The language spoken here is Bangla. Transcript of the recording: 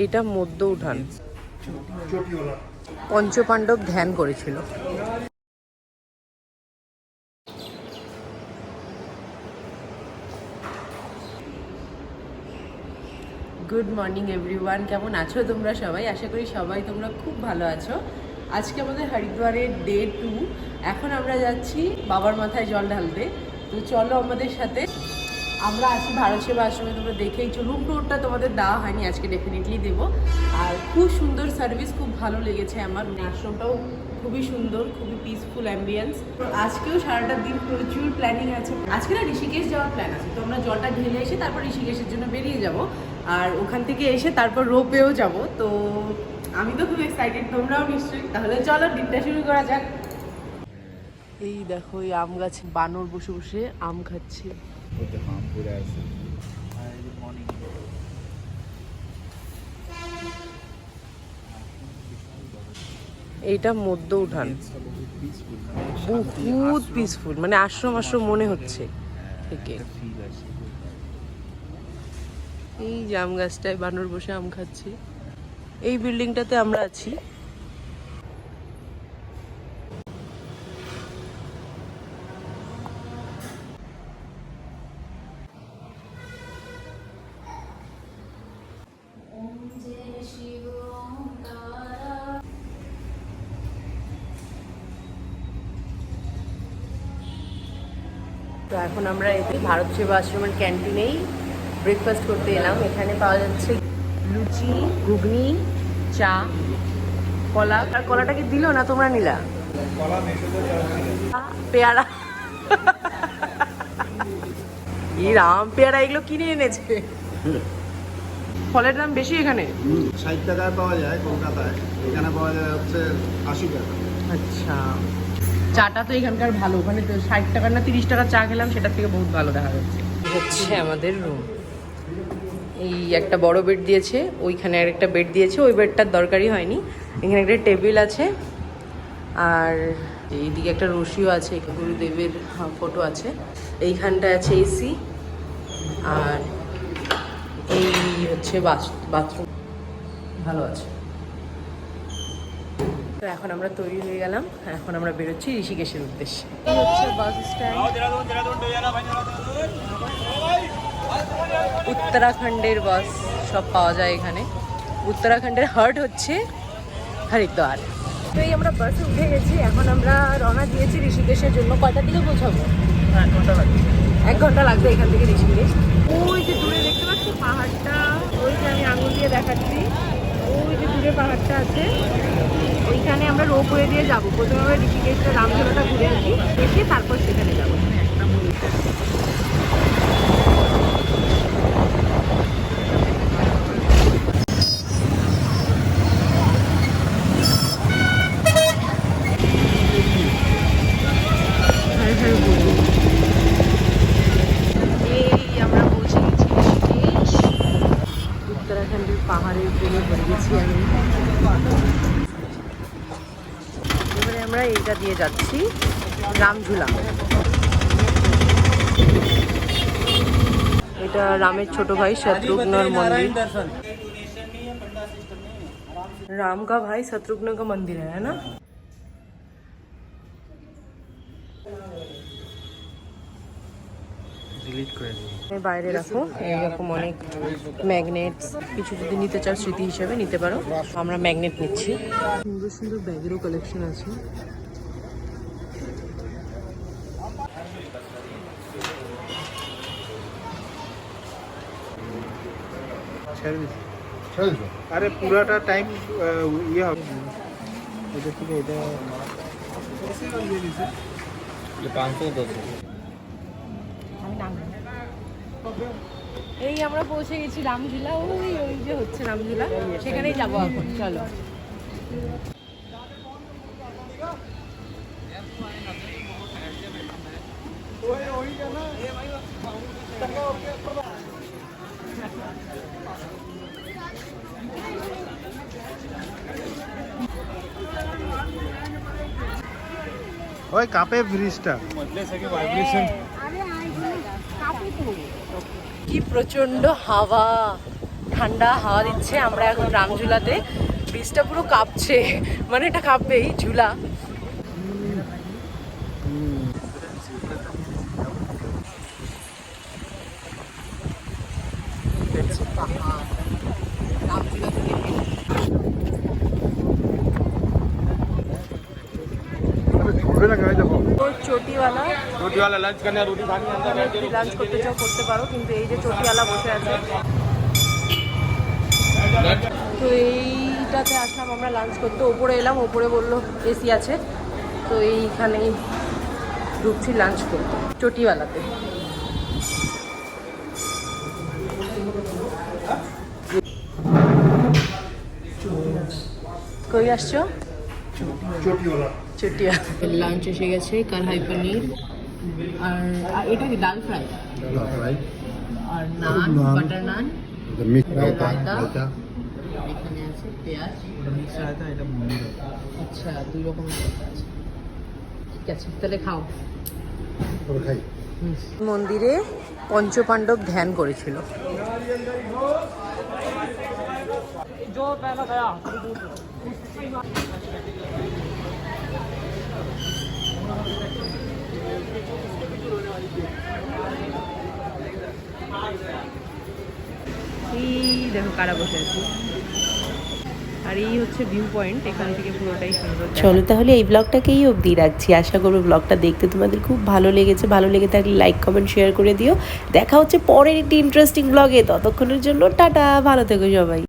এইটা মধ্য উঠান, পঞ্চপাণ্ডব ধ্যান করেছিল। গুড মর্নিং এভরিওয়ান, কেমন আছো তোমরা সবাই? আশা করি সবাই তোমরা খুব ভালো আছো। আজকে আমাদের হরিদ্বারের ডে 2। এখন আমরা যাচ্ছি বাবার মাথায় জল ঢালতে। তো চলো আমাদের সাথে। আমরা আছি ভারত সেবা আশ্রমে, তোমরা দেখেইছো। রুম টুরটা তোমাদের দেওয়া হয়নি, আজকে ডেফিনেটলি দেবো। আর খুব সুন্দর সার্ভিস, খুব ভালো লেগেছে আমার। আশ্রমটাও খুবই সুন্দর, খুবই পিসফুল অ্যাম্বিয়েন্স। তো আজকেও সারাটা দিন প্রচুর প্ল্যানিং আছে। আজকে না ঋষিকেশ যাওয়ার প্ল্যান আছে। তো আমরা জলটা ঢেলে এসে তারপর ঋষিকেশের জন্য বেরিয়ে যাব। আর ওখান থেকে এসে তারপর রোপওয়েও যাব। তো আমি তো খুব এক্সাইটেড, তোমরাও নিশ্চয়ই। তাহলে চলো দিনটা শুরু করা যাক। এই দেখো, এই আম গাছে বানর বসে বসে আম খাচ্ছে। এইটা মধ্য উঠান, বহুত পিসফুল, মানে আশ্রম আশ্রম মনে হচ্ছে থেকে। এই জাম গাছটায় বানর বসে আম খাচ্ছে। এই বিল্ডিংটাতে আমরা আছি। তো এখন আমরা এতে ভারত সেবা আশ্রমের ক্যান্টিনেই ব্রেকফাস্ট করতে এলাম। এখানে পাওয়া যাচ্ছে লুচি, ঘুগনি, চা, কলা। আর কলাটা কি দিল না তোমরা নিলা? পেয়ারা, রাম পেয়ারা এগুলো কিনে এনেছে। ফলের দাম বেশি এখানে? 60 টাকায় পাওয়া যায় কলকাতায়, এখানে পাওয়া যায় হচ্ছে 80 টাকা। আচ্ছা, চাটা তো এখানকার ভালো। ওখানে তো 60 টাকার না 30 টাকার চা খেলাম, সেটার থেকে বহুত ভালো দেখা যাচ্ছে। হচ্ছে আমাদের রুম। এই একটা বড় বেড দিয়েছে, ওইখানে আর একটা বেড দিয়েছে। ওই বেডটার দরকারই হয়নি। এখানে একটা টেবিল আছে, আর এইদিকে একটা রশিও আছে, গুরুদেবের ফটো আছে। এইখানটায় আছে এসি, আর এই হচ্ছে বাথরুম ভালো আছে। তো এখন আমরা তৈরি হয়ে গেলাম, এখন আমরা বেরোচ্ছি ঋষিকেশের উদ্দেশ্যে। এই হচ্ছে বাস স্ট্যান্ড। উত্তরাখণ্ডের বাস সব পাওয়া যায় এখানে। উত্তরাখণ্ডের হার্ট হচ্ছে হরিদ্বার। তো এই আমরা বাসে উঠে গেছি, এখন আমরা রওনা দিয়েছি ঋষিকেশের জন্য। কয়টার দিকে পৌঁছাবো? 1 ঘন্টা লাগবে। 1 ঘন্টা লাগবে এখান থেকে ঋষিকেশ। ওই যে দূরে দেখতে পাচ্ছি পাহাড়টা, ওই যে আমি আঙুল দিয়ে দেখাচ্ছি, ওই যে দূরে পাহাড়টা আছে, ওইখানে আমরা রোপওয়ে দিয়ে যাবো। প্রথমে আমরা ঋষিকেশটা রামঝোলাটা ঘুরে আসি, এসে তারপর সেখানে যাবো। এই আমরা পৌঁছে গেছি ঋষিকেশ। উত্তরাখণ্ডের পাহাড়ের প্রেমে পড়ে গেছি আমি। এবারে আমরা এইটা দিয়ে যাচ্ছি রামঝুলা। এটা রামের ছোট ভাই শত্রুঘ্নর মন্দির। राम का भाई शत्रुघ्न का मंदिर है ना? বাইরে রাখো এরকম অনেক ম্যাগনেটস, কিছু যদি নিতে চাও স্মৃতি হিসেবে নিতে পারো। আমরা ম্যাগনেট নিচ্ছি। সুন্দর সুন্দর ব্যাগেরও কালেকশন আছে। আরে পুরাটা টাইম ইয়ে হবে। এটা থেকে এটা 510। এই আমরা পৌঁছে গেছি রামঝুলা। ওই ওই যে হচ্ছে রামঝুলা, সেখানেই যাবো এখন। চলো। ওই কাপে ব্রিজটা म्हटले सगळे व्हायब्रेशन কি প্রচন্ড হাওয়া, ঠান্ডা হাওয়া দিচ্ছে। আমরা এখন রামঝুলাতে, ব্রিজটা পুরো কাঁপছে, মানে এটা কাঁপবেই ঝুলা। চটিওয়ালা लंच करना रोटी खानी अंदर बैठ के লাঞ্চ করতে চাও করতে পারো, কিন্তু এই যে চটিওয়ালা বসে আছে, তো এইটাতে আসলাম আমরা লাঞ্চ করতে। ওপরে এলাম, ওপরে বললো এসি আছে, তো এইখানেই ঢুকছি লাঞ্চ করতে চটিওয়ালাতে। কই আসছো? চটিয়া। লাঞ্চ এসে গেছে, কড়াই পনির আর এটা কি ডাল ফ্রাই আর নান, বাটার নান, রায়তা, এখানে আছে পেঁয়াজ। আচ্ছা, 2 রকমের রায়তা আছে। ঠিক আছে, তাহলে খাও। মন্দিরে পঞ্চপাণ্ডব ধ্যান করেছিল। এই দেখো কারা বসে আছে, আর এই হচ্ছে ভিউ পয়েন্ট, এখান থেকে পুরোটাই সুন্দর। চলো তাহলে এই ব্লগটাকেই অবধি রাখছি। আশা করবো ব্লগটা দেখতে তোমাদের খুব ভালো লেগেছে। ভালো লেগে থাকলে লাইক কমেন্ট শেয়ার করে দিও। দেখা হচ্ছে পরের একটি ইন্টারেস্টিং ব্লগে। ততক্ষণের জন্য টাটা, ভালো থেকো সবাই।